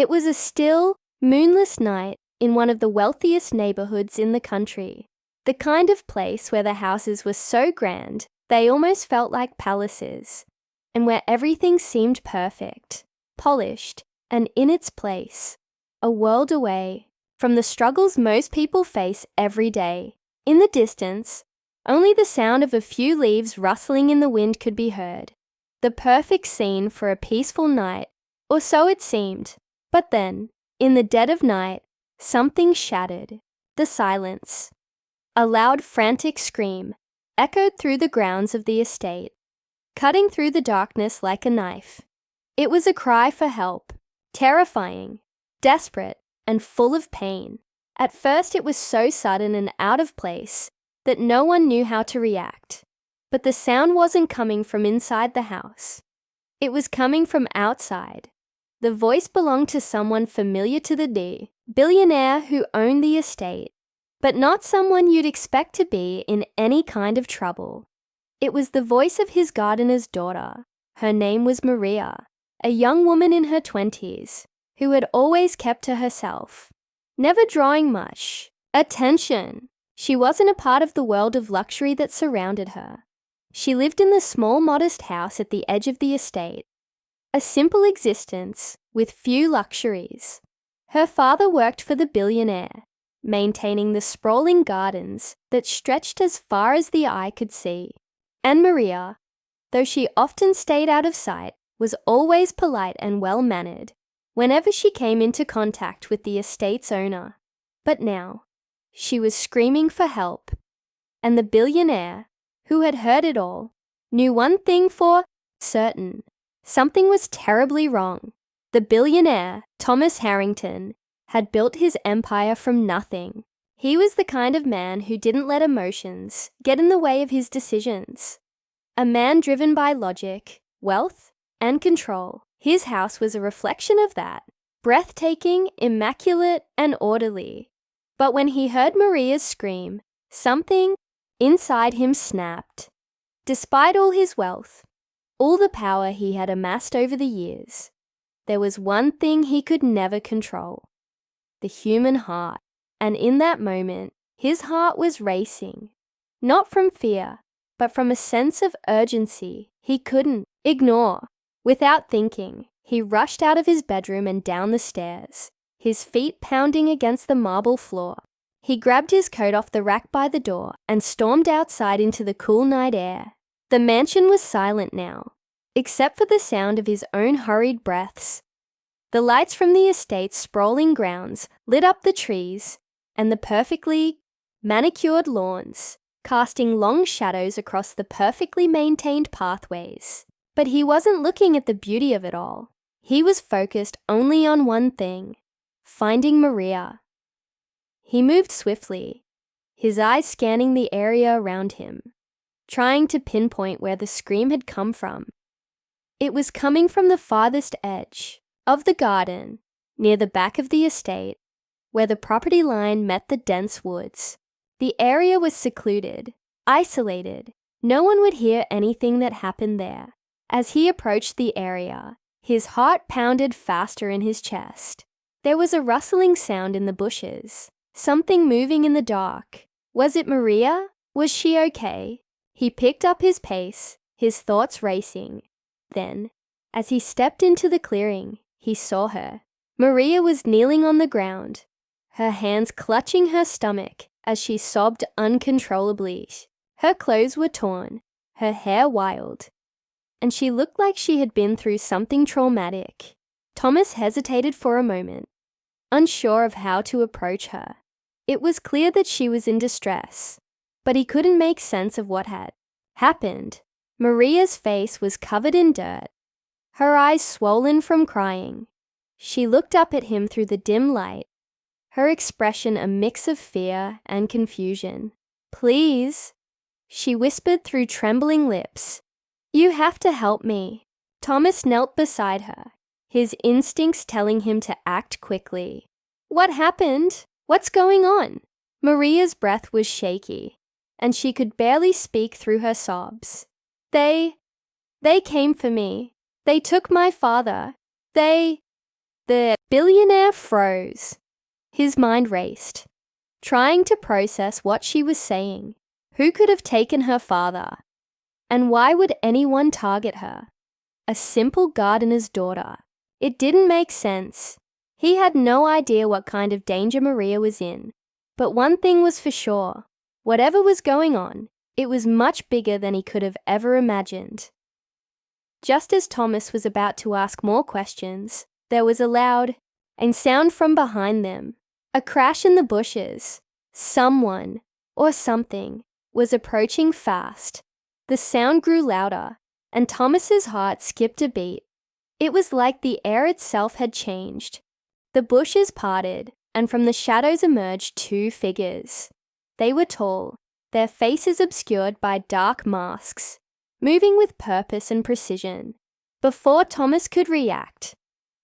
It was a still, moonless night in one of the wealthiest neighborhoods in the country, the kind of place where the houses were so grand they almost felt like palaces, and where everything seemed perfect, polished, and in its place, a world away from the struggles most people face every day. In the distance, only the sound of a few leaves rustling in the wind could be heard. The perfect scene for a peaceful night, or so it seemed. But then, in the dead of night, something shattered the silence. A loud, frantic scream echoed through the grounds of the estate, cutting through the darkness like a knife. It was a cry for help, terrifying, desperate, and full of pain. At first it was so sudden and out of place that no one knew how to react. But the sound wasn't coming from inside the house. It was coming from outside. The voice belonged to someone familiar to the billionaire who owned the estate, but not someone you'd expect to be in any kind of trouble. It was the voice of his gardener's daughter. Her name was Maria, a young woman in her 20s who had always kept to herself, never drawing much attention. She wasn't a part of the world of luxury that surrounded her. She lived in the small, modest house at the edge of the estate, a simple existence with few luxuries. Her father worked for the billionaire, maintaining the sprawling gardens that stretched as far as the eye could see. And Maria, though she often stayed out of sight, was always polite and well-mannered whenever she came into contact with the estate's owner. But now, she was screaming for help, and the billionaire, who had heard it all, knew one thing for certain. Something was terribly wrong. The billionaire, Thomas Harrington, had built his empire from nothing. He was the kind of man who didn't let emotions get in the way of his decisions. A man driven by logic, wealth, and control. His house was a reflection of that, breathtaking, immaculate, and orderly. But when he heard Maria's scream, something inside him snapped. Despite all his wealth, all the power he had amassed over the years, there was one thing he could never control: the human heart. And in that moment, his heart was racing, not from fear, but from a sense of urgency he couldn't ignore. Without thinking, he rushed out of his bedroom and down the stairs, his feet pounding against the marble floor. He grabbed his coat off the rack by the door and stormed outside into the cool night air. The mansion was silent now, except for the sound of his own hurried breaths. The lights from the estate's sprawling grounds lit up the trees and the perfectly manicured lawns, casting long shadows across the perfectly maintained pathways. But he wasn't looking at the beauty of it all. He was focused only on one thing: finding Maria. He moved swiftly, his eyes scanning the area around him, trying to pinpoint where the scream had come from. It was coming from the farthest edge of the garden, near the back of the estate, where the property line met the dense woods. The area was secluded, isolated. No one would hear anything that happened there. As he approached the area, his heart pounded faster in his chest. There was a rustling sound in the bushes, something moving in the dark. Was it Maria? Was she okay? He picked up his pace, his thoughts racing. Then, as he stepped into the clearing, he saw her. Maria was kneeling on the ground, her hands clutching her stomach as she sobbed uncontrollably. Her clothes were torn, her hair wild, and she looked like she had been through something traumatic. Thomas hesitated for a moment, unsure of how to approach her. It was clear that she was in distress, but he couldn't make sense of what had happened. Maria's face was covered in dirt, her eyes swollen from crying. She looked up at him through the dim light, her expression a mix of fear and confusion. "Please," she whispered through trembling lips. "You have to help me." Thomas knelt beside her, his instincts telling him to act quickly. "What happened? What's going on?" Maria's breath was shaky, and she could barely speak through her sobs. They came for me. They took my father. They The billionaire froze. His mind raced, trying to process what she was saying. Who could have taken her father? And why would anyone target her? A simple gardener's daughter. It didn't make sense. He had no idea what kind of danger Maria was in. But one thing was for sure. Whatever was going on, it was much bigger than he could have ever imagined. Just as Thomas was about to ask more questions, there was a loud sound from behind them. A crash in the bushes. Someone, or something, was approaching fast. The sound grew louder, and Thomas's heart skipped a beat. It was like the air itself had changed. The bushes parted, and from the shadows emerged two figures. They were tall, their faces obscured by dark masks, moving with purpose and precision. Before Thomas could react,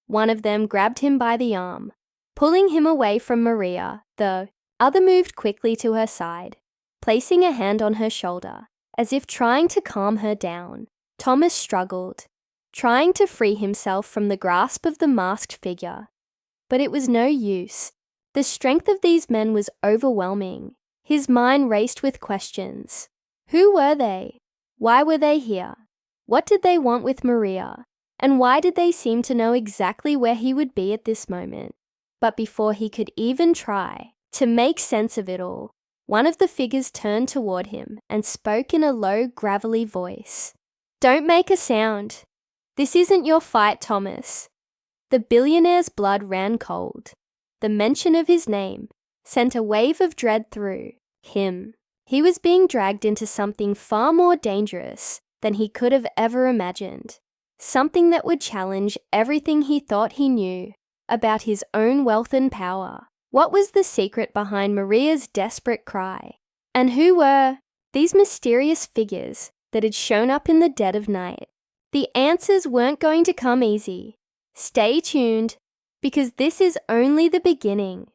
one of them grabbed him by the arm, pulling him away from Maria. The other moved quickly to her side, placing a hand on her shoulder, as if trying to calm her down. Thomas struggled, trying to free himself from the grasp of the masked figure. But it was no use. The strength of these men was overwhelming. His mind raced with questions. Who were they? Why were they here? What did they want with Maria? And why did they seem to know exactly where he would be at this moment? But before he could even try to make sense of it all, one of the figures turned toward him and spoke in a low, gravelly voice. "Don't make a sound. This isn't your fight, Thomas." The billionaire's blood ran cold. The mention of his name sent a wave of dread through him. He was being dragged into something far more dangerous than he could have ever imagined. Something that would challenge everything he thought he knew about his own wealth and power. What was the secret behind Maria's desperate cry? And who were these mysterious figures that had shown up in the dead of night? The answers weren't going to come easy. Stay tuned, because this is only the beginning.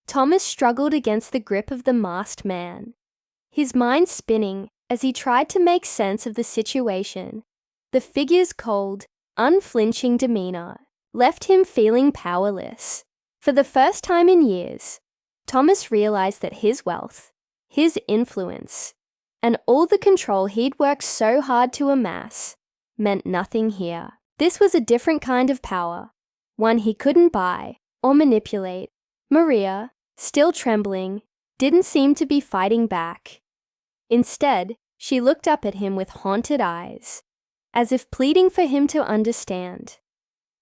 Thomas struggled against the grip of the masked man, his mind spinning as he tried to make sense of the situation. The figure's cold, unflinching demeanor left him feeling powerless. For the first time in years, Thomas realized that his wealth, his influence, and all the control he'd worked so hard to amass meant nothing here. This was a different kind of power, one he couldn't buy or manipulate. Maria, still trembling, didn't seem to be fighting back. Instead, she looked up at him with haunted eyes, as if pleading for him to understand.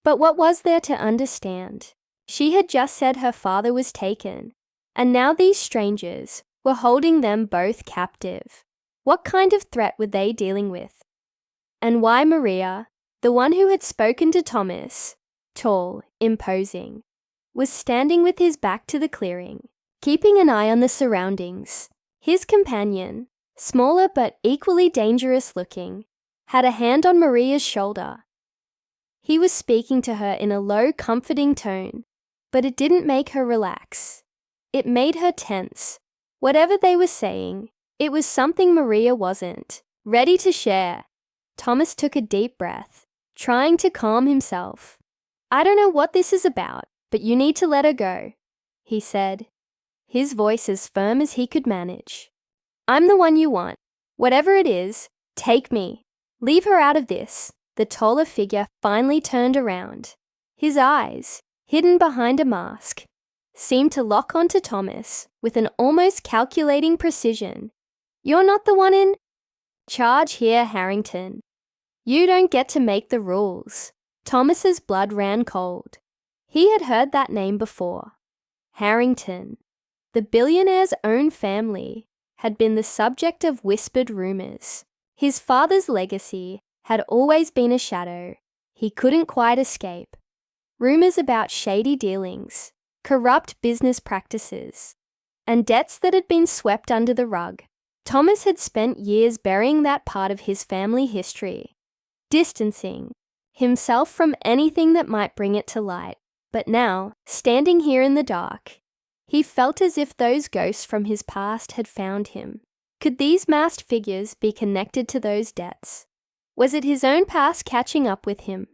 But what was there to understand? She had just said her father was taken, and now these strangers were holding them both captive. What kind of threat were they dealing with? And why Maria, the one who had spoken to Thomas, tall, imposing, was standing with his back to the clearing, keeping an eye on the surroundings? His companion, smaller but equally dangerous looking, had a hand on Maria's shoulder. He was speaking to her in a low, comforting tone, but it didn't make her relax. It made her tense. Whatever they were saying, it was something Maria wasn't ready to share. Thomas took a deep breath, trying to calm himself. "I don't know what this is about, but you need to let her go," he said, his voice as firm as he could manage. "I'm the one you want. Whatever it is, take me. Leave her out of this." The taller figure finally turned around. His eyes, hidden behind a mask, seemed to lock onto Thomas with an almost calculating precision. "You're not the one in charge here, Harrington. You don't get to make the rules." Thomas's blood ran cold. He had heard that name before. Harrington, the billionaire's own family, had been the subject of whispered rumors. His father's legacy had always been a shadow he couldn't quite escape. Rumors about shady dealings, corrupt business practices, and debts that had been swept under the rug. Thomas had spent years burying that part of his family history, distancing himself from anything that might bring it to light. But now, standing here in the dark, he felt as if those ghosts from his past had found him. Could these masked figures be connected to those debts? Was it his own past catching up with him?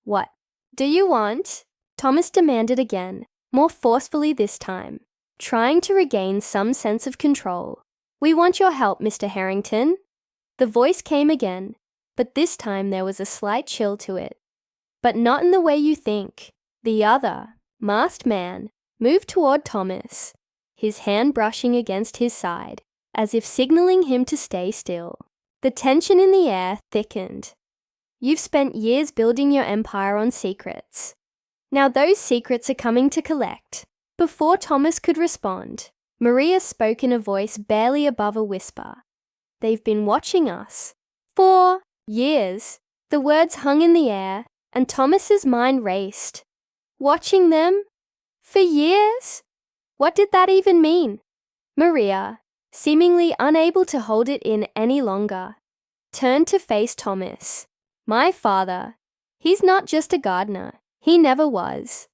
What Do you want? Thomas demanded again, more forcefully this time, trying to regain some sense of control. We want your help, Mr. Harrington. The voice came again, but this time there was a slight chill to it. But not in the way you think. The other, masked man, moved toward Thomas, his hand brushing against his side, as if signaling him to stay still. The tension in the air thickened. You've spent years building your empire on secrets. Now those secrets are coming to collect. Before Thomas could respond, Maria spoke in a voice barely above a whisper. They've been watching us. For years. The words hung in the air, and Thomas's mind raced. Watching them? For years? What did that even mean? Maria, seemingly unable to hold it in any longer, turned to face Thomas. My father. He's not just a gardener. He never was.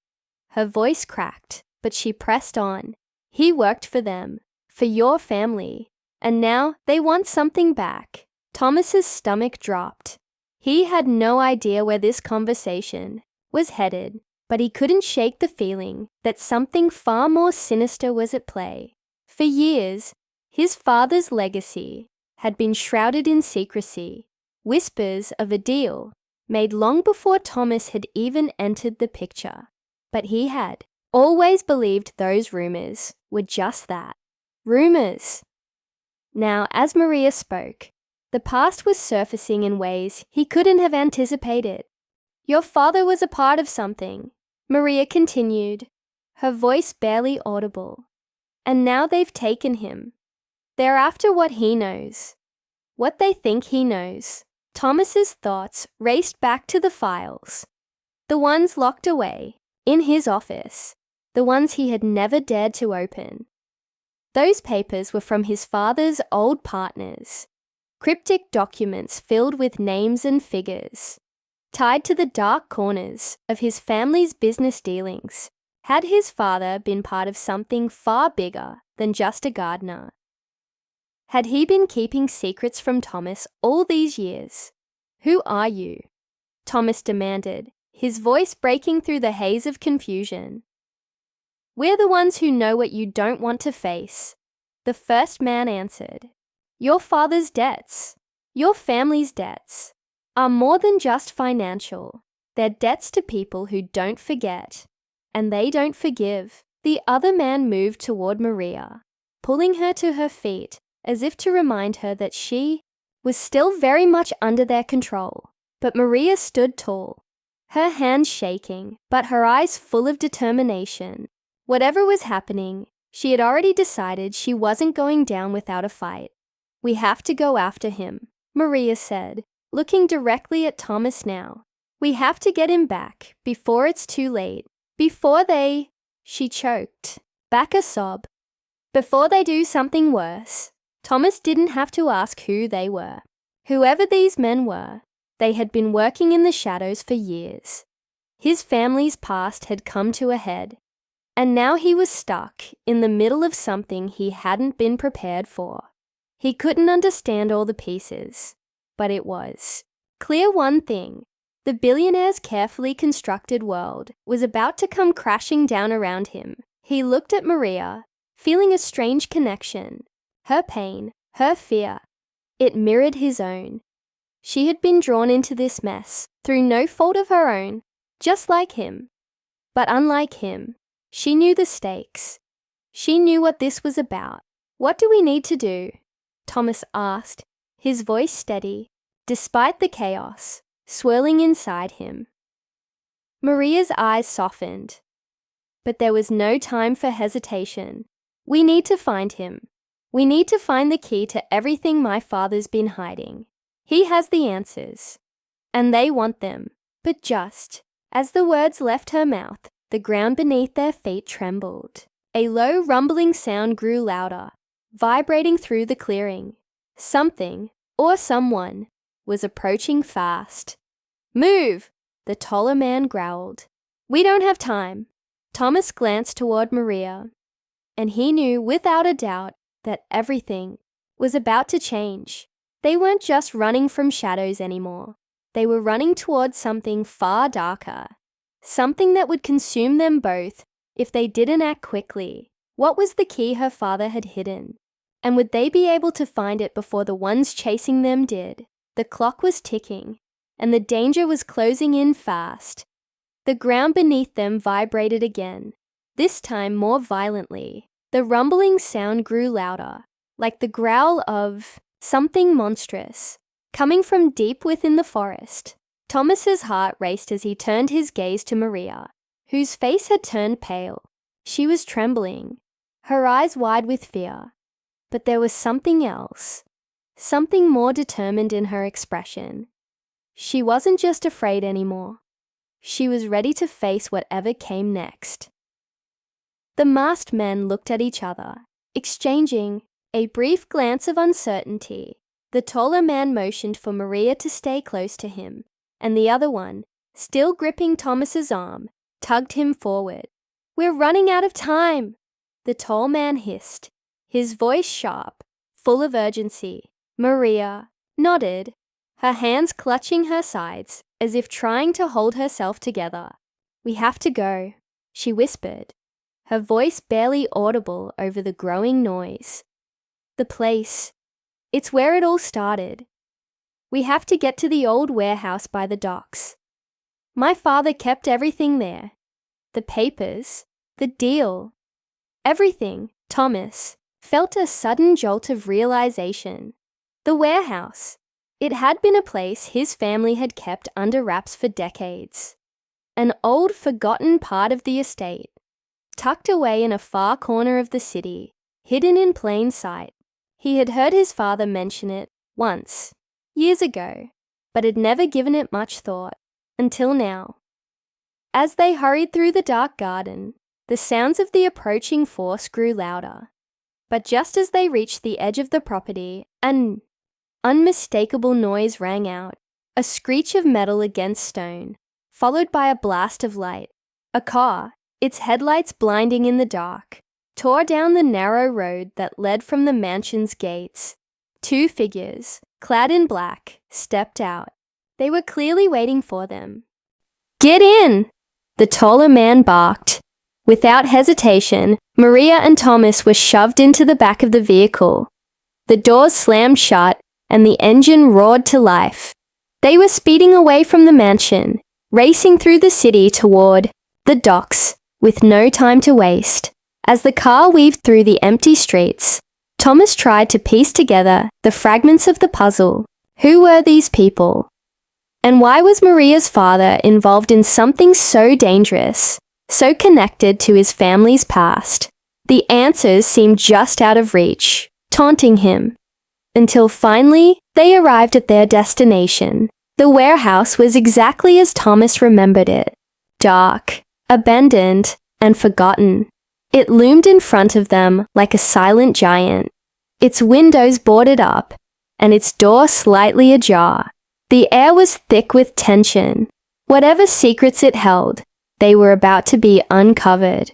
Her voice cracked, but she pressed on. He worked for them, for your family, and now they want something back. Thomas's stomach dropped. He had no idea where this conversation was headed, but he couldn't shake the feeling that something far more sinister was at play. For years, his father's legacy had been shrouded in secrecy, whispers of a deal made long before Thomas had even entered the picture. But he had always believed those rumors were just that, rumors. Now, as Maria spoke, the past was surfacing in ways he couldn't have anticipated. Your father was a part of something, Maria continued, her voice barely audible. And now they've taken him. They're after what he knows, what they think he knows. Thomas's thoughts raced back to the files, the ones locked away in his office, the ones he had never dared to open. Those papers were from his father's old partners, cryptic documents filled with names and figures, tied to the dark corners of his family's business dealings. Had his father been part of something far bigger than just a gardener? Had he been keeping secrets from Thomas all these years? Who are you? Thomas demanded, his voice breaking through the haze of confusion. We're the ones who know what you don't want to face, the first man answered. Your father's debts, your family's debts, are more than just financial. They're debts to people who don't forget, and they don't forgive. The other man moved toward Maria, pulling her to her feet as if to remind her that she was still very much under their control. But Maria stood tall, her hands shaking, but her eyes full of determination. Whatever was happening, she had already decided she wasn't going down without a fight. We have to go after him, Maria said, looking directly at Thomas now. We have to get him back before it's too late. Before they... She choked, back a sob. Before they do something worse. Thomas didn't have to ask who they were. Whoever these men were, they had been working in the shadows for years. His family's past had come to a head, and now he was stuck in the middle of something he hadn't been prepared for. He couldn't understand all the pieces, but it was clear one thing. The billionaire's carefully constructed world was about to come crashing down around him. He looked at Maria, feeling a strange connection. Her pain, her fear, it mirrored his own. She had been drawn into this mess through no fault of her own, just like him. But unlike him, she knew the stakes. She knew what this was about. What do we need to do? Thomas asked, his voice steady, despite the chaos swirling inside him. Maria's eyes softened. But there was no time for hesitation. We need to find him. We need to find the key to everything my father's been hiding. He has the answers, and they want them. But just as the words left her mouth, the ground beneath their feet trembled. A low rumbling sound grew louder, vibrating through the clearing. Something, or someone, was approaching fast. Move! The taller man growled. We don't have time. Thomas glanced toward Maria, and he knew without a doubt that everything was about to change. They weren't just running from shadows anymore. They were running towards something far darker. something that would consume them both if they didn't act quickly. What was the key her father had hidden? And would they be able to find it before the ones chasing them did? The clock was ticking, and the danger was closing in fast. The ground beneath them vibrated again, this time more violently. The rumbling sound grew louder, like the growl of something monstrous, coming from deep within the forest. Thomas's heart raced as he turned his gaze to Maria, whose face had turned pale. She was trembling, her eyes wide with fear. But there was something else, something more determined in her expression. She wasn't just afraid anymore. She was ready to face whatever came next. The masked men looked at each other, exchanging a brief glance of uncertainty. The taller man motioned for Maria to stay close to him, and the other one, still gripping Thomas's arm, tugged him forward. "We're running out of time," the tall man hissed, his voice sharp, full of urgency. Maria nodded, her hands clutching her sides as if trying to hold herself together. "We have to go," she whispered, her voice barely audible over the growing noise. "The place, it's where it all started. We have to get to the old warehouse by the docks. My father kept everything there. The papers, the deal, everything." Thomas felt a sudden jolt of realization. The warehouse. It had been a place his family had kept under wraps for decades. An old, forgotten part of the estate, tucked away in a far corner of the city, hidden in plain sight. He had heard his father mention it once, years ago, but had never given it much thought, until now. As they hurried through the dark garden, the sounds of the approaching force grew louder. But just as they reached the edge of the property, an unmistakable noise rang out, a screech of metal against stone, followed by a blast of light. A car, its headlights blinding in the dark, tore down the narrow road that led from the mansion's gates. Two figures, clad in black, stepped out. They were clearly waiting for them. "Get in!" the taller man barked. Without hesitation, Maria and Thomas were shoved into the back of the vehicle. The doors slammed shut, and the engine roared to life. They were speeding away from the mansion, racing through the city toward the docks, with no time to waste. As the car weaved through the empty streets, Thomas tried to piece together the fragments of the puzzle. Who were these people? And why was Maria's father involved in something so dangerous, so connected to his family's past? The answers seemed just out of reach, taunting him. Until finally, they arrived at their destination. The warehouse was exactly as Thomas remembered it. Dark, abandoned, and forgotten. It loomed in front of them like a silent giant, its windows boarded up, and its door slightly ajar. The air was thick with tension. Whatever secrets it held, they were about to be uncovered.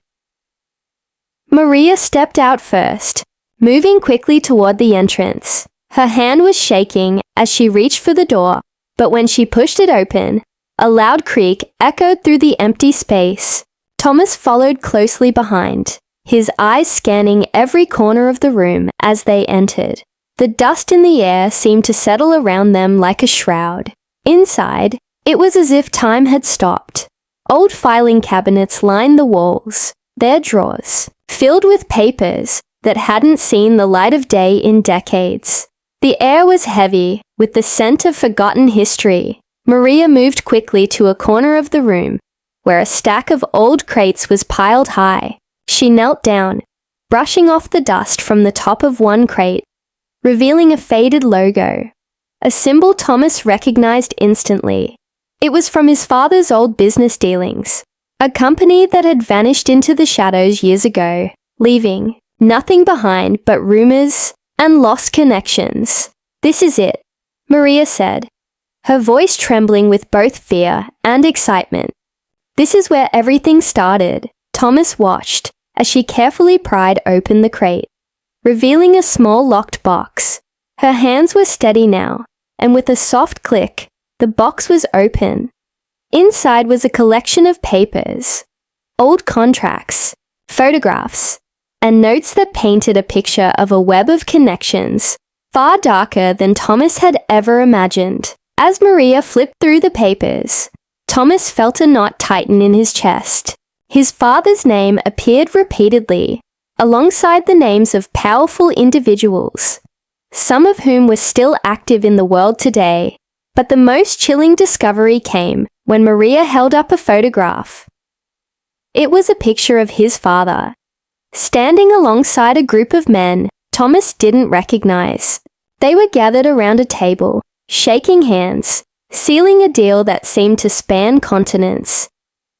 Maria stepped out first, moving quickly toward the entrance. Her hand was shaking as she reached for the door, but when she pushed it open, a loud creak echoed through the empty space. Thomas followed closely behind, his eyes scanning every corner of the room as they entered. The dust in the air seemed to settle around them like a shroud. Inside, it was as if time had stopped. Old filing cabinets lined the walls, their drawers filled with papers that hadn't seen the light of day in decades. The air was heavy with the scent of forgotten history. Maria moved quickly to a corner of the room where a stack of old crates was piled high. She knelt down, brushing off the dust from the top of one crate, revealing a faded logo, a symbol Thomas recognized instantly. It was from his father's old business dealings, a company that had vanished into the shadows years ago, leaving nothing behind but rumors and lost connections. "This is it," Maria said, her voice trembling with both fear and excitement. "This is where everything started." Thomas watched as she carefully pried open the crate, revealing a small locked box. Her hands were steady now, and with a soft click, the box was open. Inside was a collection of papers, old contracts, photographs, and notes that painted a picture of a web of connections far darker than Thomas had ever imagined. As Maria flipped through the papers, Thomas felt a knot tighten in his chest. His father's name appeared repeatedly, alongside the names of powerful individuals, some of whom were still active in the world today. But the most chilling discovery came when Maria held up a photograph. It was a picture of his father, standing alongside a group of men Thomas didn't recognize. They were gathered around a table, shaking hands, sealing a deal that seemed to span continents.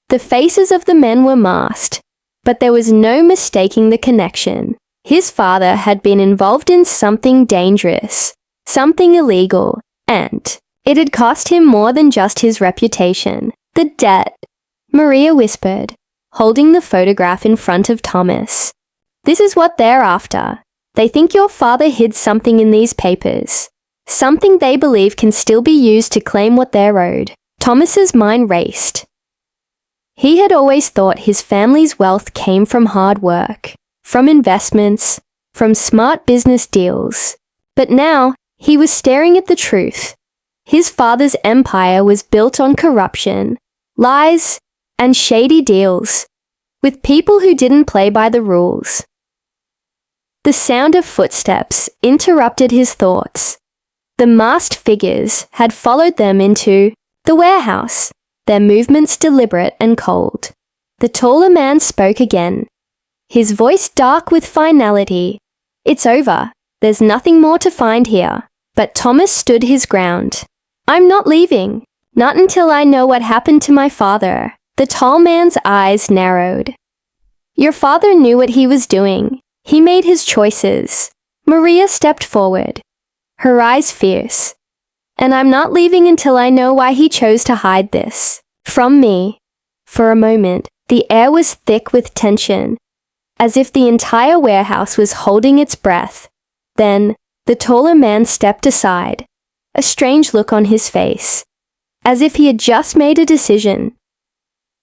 The faces of the men were masked, but there was no mistaking the connection. His father had been involved in something dangerous, something illegal, and it had cost him more than just his reputation. The debt, Maria whispered, holding the photograph in front of Thomas. This is what they're after. They think your father hid something in these papers, something they believe can still be used to claim what they're owed. Thomas's mind raced. He had always thought his family's wealth came from hard work, from investments, from smart business deals. But now, he was staring at the truth. His father's empire was built on corruption, lies, and shady deals, with people who didn't play by the rules. The sound of footsteps interrupted his thoughts. The masked figures had followed them into the warehouse, their movements deliberate and cold. The taller man spoke again, his voice dark with finality. It's over. There's nothing more to find here. But Thomas stood his ground. I'm not leaving. Not until I know what happened to my father. The tall man's eyes narrowed. Your father knew what he was doing. He made his choices. Maria stepped forward, her eyes fierce. And I'm not leaving until I know why he chose to hide this from me. For a moment, the air was thick with tension, as if the entire warehouse was holding its breath. Then, the taller man stepped aside, a strange look on his face, as if he had just made a decision.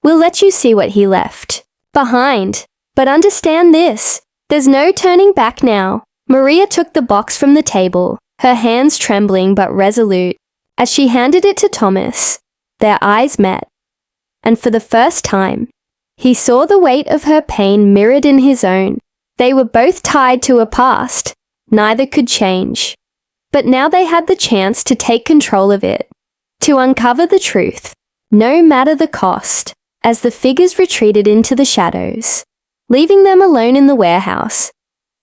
We'll let you see what he left behind, but understand this. There's no turning back now. Maria took the box from the table, her hands trembling but resolute. As she handed it to Thomas, their eyes met, and for the first time, he saw the weight of her pain mirrored in his own. They were both tied to a past neither could change. But now they had the chance to take control of it, to uncover the truth, no matter the cost. As the figures retreated into the shadows, leaving them alone in the warehouse,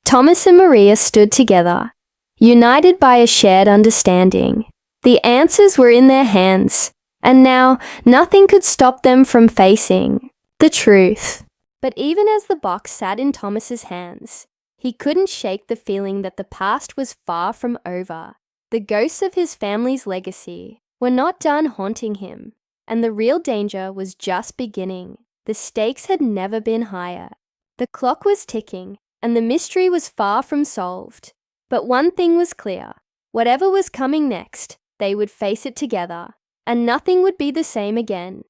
Thomas and Maria stood together, united by a shared understanding. The answers were in their hands, and now nothing could stop them from facing the truth. But even as the box sat in Thomas's hands, he couldn't shake the feeling that the past was far from over. The ghosts of his family's legacy were not done haunting him, and the real danger was just beginning. The stakes had never been higher. The clock was ticking, and the mystery was far from solved. But one thing was clear. Whatever was coming next, they would face it together, and nothing would be the same again.